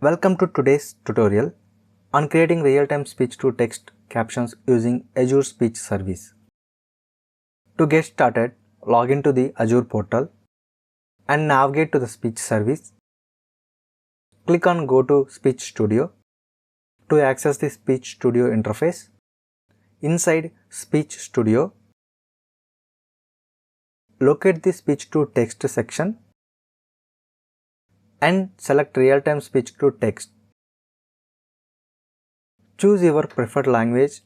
Welcome to today's tutorial on creating real-time speech-to-text captions using Azure Speech Service. To get started, log into the Azure portal and navigate to the Speech Service. Click on Go to Speech Studio to access the Speech Studio interface. Inside Speech Studio, locate the Speech-to-Text section and select Real-Time Speech-to-Text. Choose your preferred language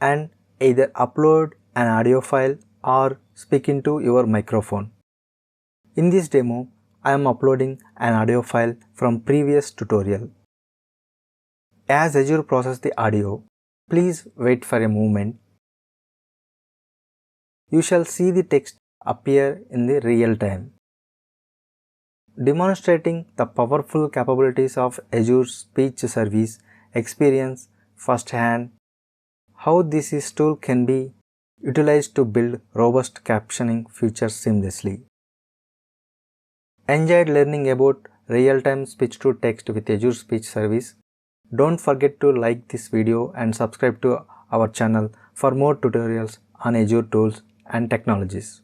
and either upload an audio file or speak into your microphone. In this demo, I am uploading an audio file from previous tutorial. As Azure processes the audio, please wait for a moment. You shall see the text appear in the real time, demonstrating the powerful capabilities of Azure Speech Service. Experience firsthand how this tool can be utilized to build robust captioning features seamlessly. Enjoyed learning about real-time speech-to-text with Azure Speech Service? Don't forget to like this video and subscribe to our channel for more tutorials on Azure tools and technologies.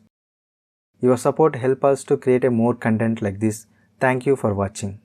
Your support helps us to create more content like this. Thank you for watching.